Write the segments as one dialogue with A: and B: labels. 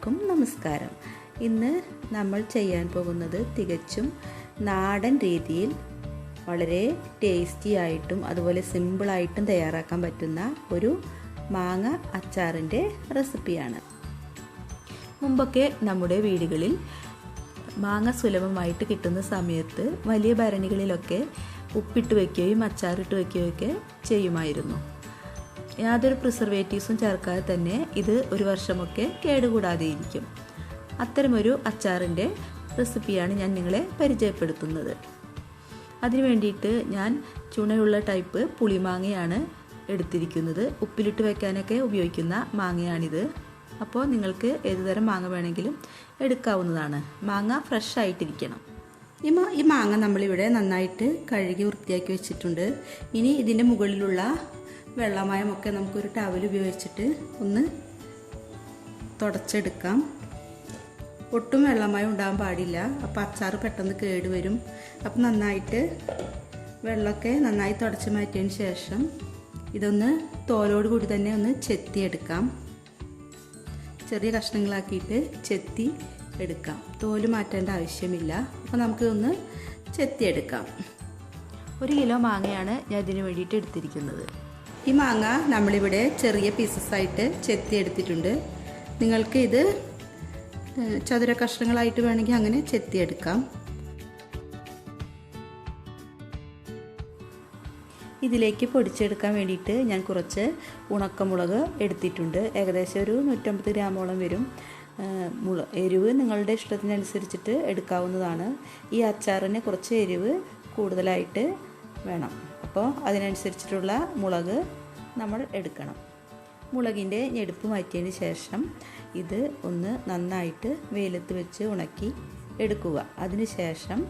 A: എല്ലാവർക്കും നമസ്കാരം. ഇന്ന് നമ്മൾ ചെയ്യാൻ പോകുന്നത് തികച്ചും നാടൻ രീതിയിൽ വളരെ ടേസ്റ്റി ആയിട്ടും അതുപോലെ സിമ്പിളായിട്ടും തയ്യാറാക്കാൻ പറ്റുന്ന ഒരു മാങ്ങ അച്ചാറിൻ്റെ റെസിപ്പിയാണ്. മുമ്പൊക്കെ നമ്മുടെ വീടുകളിൽ മാങ്ങ സുലഭമായിട്ട് കിട്ടുന്ന സമയത്ത് വലിയ ഭരണികളിലൊക്കെ ഉപ്പിട്ട് വയ്ക്കുകയും അച്ചാറിട്ട് വയ്ക്കുകയൊക്കെ ചെയ്യുമായിരുന്നു. യാതൊരു പ്രിസർവേറ്റീവ്സും ചേർക്കാതെ തന്നെ ഇത് ഒരു വർഷമൊക്കെ കേടുകൂടാതെ ഇരിക്കും. അത്തരമൊരു അച്ചാറിൻ്റെ റെസിപ്പിയാണ് ഞാൻ നിങ്ങളെ പരിചയപ്പെടുത്തുന്നത്. അതിനു വേണ്ടിയിട്ട് ഞാൻ ചുണയുള്ള ടൈപ്പ് പുളിമാങ്ങയാണ് എടുത്തിരിക്കുന്നത്. ഉപ്പിലിട്ട് വയ്ക്കാനൊക്കെ ഉപയോഗിക്കുന്ന മാങ്ങയാണിത്. അപ്പോൾ നിങ്ങൾക്ക് ഏതുതരം മാങ്ങ വേണമെങ്കിലും എടുക്കാവുന്നതാണ്. മാങ്ങ ഫ്രഷ് ആയിട്ടിരിക്കണം. ഈ മാങ്ങ നമ്മളിവിടെ നന്നായിട്ട് കഴുകി വൃത്തിയാക്കി വെച്ചിട്ടുണ്ട്. ഇനി ഇതിൻ്റെ മുകളിലുള്ള വെള്ളമയമൊക്കെ നമുക്കൊരു ടവൽ ഉപയോഗിച്ചിട്ട് ഒന്ന് തുടച്ചെടുക്കാം. ഒട്ടും വെള്ളമയം ഉണ്ടാകാൻ പാടില്ല, അപ്പോൾ അച്ചാർ പെട്ടെന്ന് കേടുവരും. അപ്പം നന്നായിട്ട് വെള്ളമൊക്കെ നന്നായി തുടച്ച് മാറ്റിയതിന് ശേഷം ഇതൊന്ന് തോലോട് കൂടി തന്നെ ഒന്ന് ചെത്തിയെടുക്കാം. ചെറിയ കഷ്ണങ്ങളാക്കിയിട്ട് ചെത്തി എടുക്കാം. തോല് മാറ്റേണ്ട ആവശ്യമില്ല. അപ്പോൾ നമുക്കിതൊന്ന് ചെത്തിയെടുക്കാം. 1 കിലോ മാങ്ങയാണ് ഞാൻ ഇതിന് വേണ്ടിയിട്ട് എടുത്തിരിക്കുന്നത്. ഈ മാങ്ങ നമ്മളിവിടെ ചെറിയ പീസസായിട്ട് ചെത്തിയെടുത്തിട്ടുണ്ട്. നിങ്ങൾക്ക് ഇത് ചതുര കഷ്ണങ്ങളായിട്ട് വേണമെങ്കിൽ അങ്ങനെ ചെത്തിയെടുക്കാം. ഇതിലേക്ക് പൊടിച്ചെടുക്കാൻ വേണ്ടിയിട്ട് ഞാൻ കുറച്ച് ഉണക്കമുളക് എടുത്തിട്ടുണ്ട്. ഏകദേശം ഒരു 150 ഗ്രാമോളം വരും. എരിവ് നിങ്ങളുടെ ഇഷ്ടത്തിനനുസരിച്ചിട്ട് എടുക്കാവുന്നതാണ്. ഈ അച്ചാറിന് കുറച്ച് എരിവ് കൂടുതലായിട്ട് വേണം. അപ്പോൾ അതിനനുസരിച്ചിട്ടുള്ള മുളക് നമ്മൾ എടുക്കണം. മുളകിൻ്റെ ഞെടുപ്പ് മാറ്റിയതിന് ശേഷം ഇത് ഒന്ന് നന്നായിട്ട് വെയിലത്ത് വെച്ച് ഉണക്കി എടുക്കുക. അതിനുശേഷം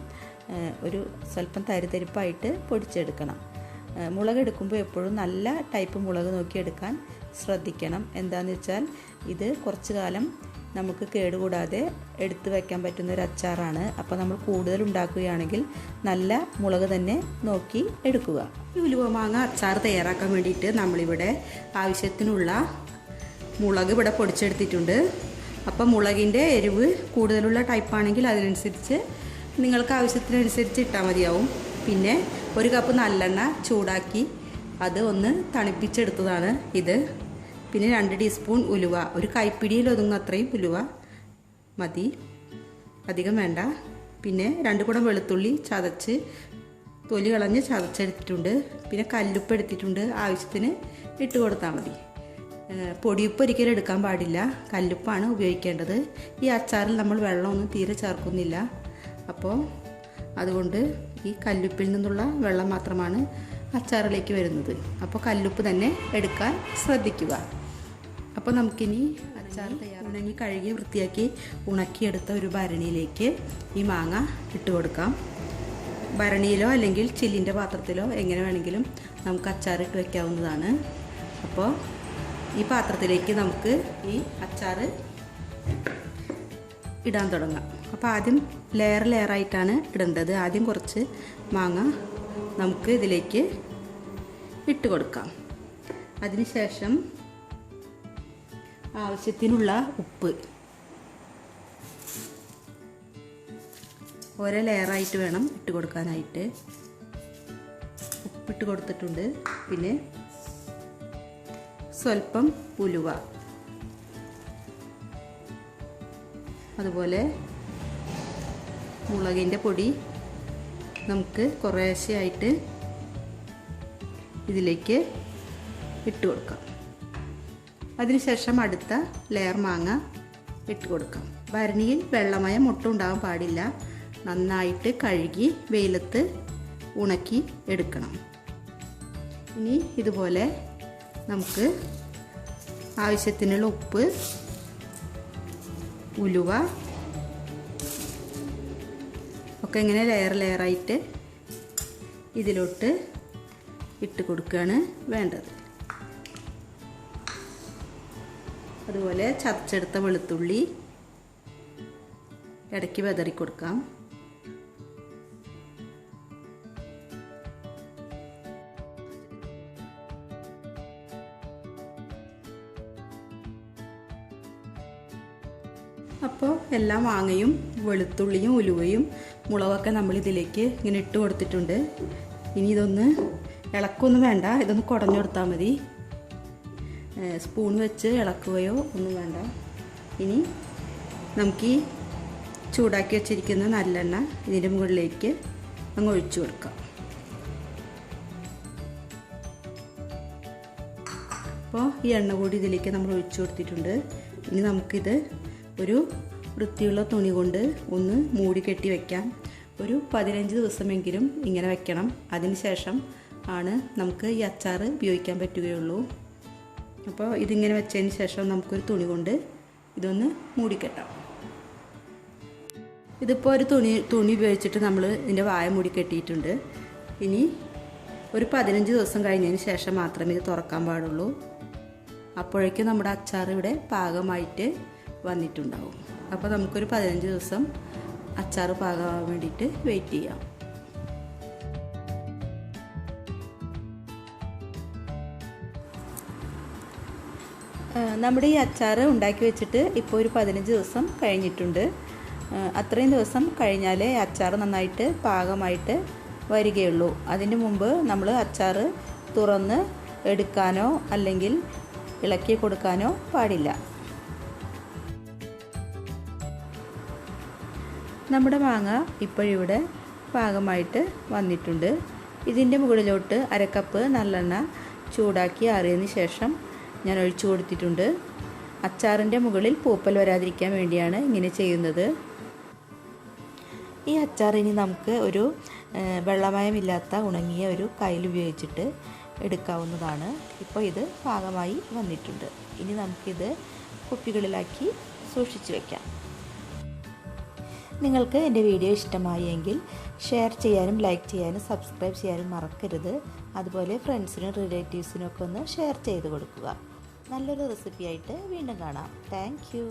A: ഒരു സ്വല്പം തരിതരിപ്പായിട്ട് പൊടിച്ചെടുക്കണം. മുളക് എടുക്കുമ്പോൾ എപ്പോഴും നല്ല ടൈപ്പ് മുളക് നോക്കിയെടുക്കാൻ ശ്രദ്ധിക്കണം. എന്താണെന്ന് വെച്ചാൽ ഇത് കുറച്ച് കാലം നമുക്ക് കേടുകൂടാതെ എടുത്തു വയ്ക്കാൻ പറ്റുന്ന ഒരു അച്ചാറാണ്. അപ്പോൾ നമ്മൾ കൂടുതൽ ഉണ്ടാക്കുകയാണെങ്കിൽ നല്ല മുളക് തന്നെ നോക്കി എടുക്കുക. ഈ ഉലുവ മാങ്ങ അച്ചാർ തയ്യാറാക്കാൻ വേണ്ടിയിട്ട് നമ്മളിവിടെ ആവശ്യത്തിനുള്ള മുളക് ഇവിടെ പൊടിച്ചെടുത്തിട്ടുണ്ട്. അപ്പോൾ മുളകിൻ്റെ എരിവ് കൂടുതലുള്ള ടൈപ്പാണെങ്കിൽ അതിനനുസരിച്ച് നിങ്ങൾക്ക് ആവശ്യത്തിനനുസരിച്ച് ഇട്ടാൽ മതിയാവും. പിന്നെ 1 കപ്പ് നല്ലെണ്ണ ചൂടാക്കി അത് ഒന്ന് തണുപ്പിച്ചെടുത്തതാണ് ഇത്. പിന്നെ 2 ടീസ്പൂൺ ഉലുവ, ഒരു കൈപ്പിടിയിൽ ഒതുങ്ങുന്ന അത്രയും ഉലുവ മതി, അധികം വേണ്ട. പിന്നെ 2 കുടം വെളുത്തുള്ളി ചതച്ച് തൊലി കളഞ്ഞ് ചതച്ചെടുത്തിട്ടുണ്ട്. പിന്നെ കല്ലുപ്പ് എടുത്തിട്ടുണ്ട്, ആവശ്യത്തിന് ഇട്ട് കൊടുത്താൽ മതി. പൊടിയുപ്പ് ഒരിക്കലും എടുക്കാൻ പാടില്ല, കല്ലുപ്പാണ് ഉപയോഗിക്കേണ്ടത്. ഈ അച്ചാറിൽ നമ്മൾ വെള്ളമൊന്നും തീരെ ചേർക്കുന്നില്ല. അപ്പോൾ അതുകൊണ്ട് ഈ കല്ലുപ്പിൽ നിന്നുള്ള വെള്ളം മാത്രമാണ് അച്ചാറിലേക്ക് വരുന്നത്. അപ്പോൾ കല്ലുപ്പ് തന്നെ എടുക്കാൻ ശ്രദ്ധിക്കുക. അപ്പോൾ നമുക്കിനി അച്ചാർ തയ്യാറാക്കി കഴുകി വൃത്തിയാക്കി ഉണക്കിയെടുത്ത ഒരു ഭരണിയിലേക്ക് ഈ മാങ്ങ ഇട്ട് കൊടുക്കാം. ഭരണിയിലോ അല്ലെങ്കിൽ ചില്ലിൻ്റെ പാത്രത്തിലോ എങ്ങനെ വേണമെങ്കിലും നമുക്ക് അച്ചാർ ഇട്ട് വയ്ക്കാവുന്നതാണ്. അപ്പോൾ ഈ പാത്രത്തിലേക്ക് നമുക്ക് ഈ അച്ചാർ ഇടാൻ തുടങ്ങാം. അപ്പോൾ ആദ്യം ലെയറായിട്ടാണ് ഇടേണ്ടത്. ആദ്യം കുറച്ച് മാങ്ങ നമുക്ക് ഇതിലേക്ക് ഇട്ട് കൊടുക്കാം. അതിനുശേഷം ആവശ്യത്തിനുള്ള ഉപ്പ് ഓരോ ലെയറായിട്ട് വേണം ഇട്ട് കൊടുക്കാനായിട്ട്. ഉപ്പിട്ട് കൊടുത്തിട്ടുണ്ട്. പിന്നെ സ്വല്പം ഉലുവ, അതുപോലെ മുളകിൻ്റെ പൊടി നമുക്ക് കുറേശ്ശെയായിട്ട് ഇതിലേക്ക് ഇട്ട് കൊടുക്കാം. അതിനുശേഷം അടുത്ത ലെയർ മാങ്ങ ഇട്ട് കൊടുക്കാം. ഭരണിയിൽ വെള്ളമയം ഒട്ടും ഉണ്ടാകാൻ പാടില്ല. നന്നായിട്ട് കഴുകി വെയിലത്ത് ഉണക്കി എടുക്കണം. ഇനി ഇതുപോലെ നമുക്ക് ആവശ്യത്തിനുള്ള ഉപ്പ്, ഉലുവ ഒക്കെ ഇങ്ങനെ ലെയറായിട്ട് ഇതിലോട്ട് ഇട്ട് കൊടുക്കുകയാണ് വേണ്ടത്. അതുപോലെ ചതച്ചെടുത്ത വെളുത്തുള്ളി ഇടയ്ക്ക് വിതറി കൊടുക്കാം. അപ്പോൾ എല്ലാ മാങ്ങയും വെളുത്തുള്ളിയും ഉലുവയും മുളകൊക്കെ നമ്മൾ ഇതിലേക്ക് ഇങ്ങനെ ഇട്ട് കൊടുത്തിട്ടുണ്ട്. ഇനി ഇതൊന്ന് ഇളക്കൊന്നും വേണ്ട, ഇതൊന്ന് കുടഞ്ഞു കൊടുത്താൽ മതി. സ്പൂൺ വെച്ച് ഇളക്കുകയോ ഒന്നും വേണ്ട. ഇനി നമുക്ക് ഈ ചൂടാക്കി വെച്ചിരിക്കുന്ന നല്ലെണ്ണ ഇതിൻ്റെ മുകളിലേക്ക് അങ്ങ് ഒഴിച്ചു കൊടുക്കാം. അപ്പോൾ ഈ എണ്ണ കൂടി ഇതിലേക്ക് നമ്മൾ ഒഴിച്ചു കൊടുത്തിട്ടുണ്ട്. ഇനി നമുക്കിത് ഒരു വൃത്തിയുള്ള തുണി കൊണ്ട് ഒന്ന് മൂടി കെട്ടി വയ്ക്കാം. ഒരു 15 ദിവസമെങ്കിലും ഇങ്ങനെ വെക്കണം. അതിന് ശേഷം ആണ് നമുക്ക് ഈ അച്ചാർ ഉപയോഗിക്കാൻ പറ്റുകയുള്ളൂ. അപ്പോൾ ഇതിങ്ങനെ വെച്ചതിന് ശേഷം നമുക്കൊരു തുണി കൊണ്ട് ഇതൊന്ന് മൂടിക്കെട്ടാം. ഇതിപ്പോൾ ഒരു തുണി ഉപയോഗിച്ചിട്ട് നമ്മൾ ഇതിൻ്റെ വായ മൂടി കെട്ടിയിട്ടുണ്ട്. ഇനി ഒരു 15 ദിവസം കഴിഞ്ഞതിന് ശേഷം മാത്രമേ ഇത് തുറക്കാൻ പാടുള്ളൂ. അപ്പോഴേക്കും നമ്മുടെ അച്ചാർ ഇവിടെ പാകമായിട്ട് വന്നിട്ടുണ്ടാവും. അപ്പോൾ നമുക്കൊരു 15 ദിവസം അച്ചാർ പാകമാകാൻ വേണ്ടിയിട്ട് വെയിറ്റ് ചെയ്യാം. നമ്മുടെ ഈ അച്ചാർ ഉണ്ടാക്കി വെച്ചിട്ട് ഇപ്പോൾ ഒരു 15 ദിവസം കഴിഞ്ഞിട്ടുണ്ട്. അത്രയും ദിവസം കഴിഞ്ഞാലേ അച്ചാർ നന്നായിട്ട് പാകമായിട്ട് വരികയുള്ളൂ. അതിന് മുമ്പ് നമ്മൾ അച്ചാർ തുറന്ന് എടുക്കാനോ അല്ലെങ്കിൽ ഇളക്കി കൊടുക്കാനോ പാടില്ല. നമ്മുടെ മാങ്ങ ഇപ്പോഴിവിടെ പാകമായിട്ട് വന്നിട്ടുണ്ട്. ഇതിൻ്റെ മുകളിലോട്ട് 1/2 കപ്പ് നല്ലെണ്ണ ചൂടാക്കി ആറിയതിന് ശേഷം ഞാൻ ഒഴിച്ചു കൊടുത്തിട്ടുണ്ട്. അച്ചാറിൻ്റെ മുകളിൽ പൂപ്പൽ വരാതിരിക്കാൻ വേണ്ടിയാണ് ഇങ്ങനെ ചെയ്യുന്നത്. ഈ അച്ചാർ ഇനി നമുക്ക് ഒരു വെള്ളമയമില്ലാത്ത ഉണങ്ങിയ ഒരു കയ്യിൽ ഉപയോഗിച്ചിട്ട് എടുക്കാവുന്നതാണ്. ഇപ്പോൾ ഇത് പാകമായി വന്നിട്ടുണ്ട്. ഇനി നമുക്കിത് കുപ്പികളിലാക്കി സൂക്ഷിച്ചു വയ്ക്കാം. നിങ്ങൾക്ക് എൻ്റെ വീഡിയോ ഇഷ്ടമായി എങ്കിൽ ഷെയർ ചെയ്യാനും ലൈക്ക് ചെയ്യാനും സബ്സ്ക്രൈബ് ചെയ്യാനും മറക്കരുത്. അതുപോലെ ഫ്രണ്ട്സിനും റിലേറ്റീവ്സിനും ഒക്കെ ഒന്ന് ഷെയർ ചെയ്ത് കൊടുക്കുക. നല്ലൊരു റെസിപ്പിയായിട്ട് വീണ്ടും കാണാം. Thank you.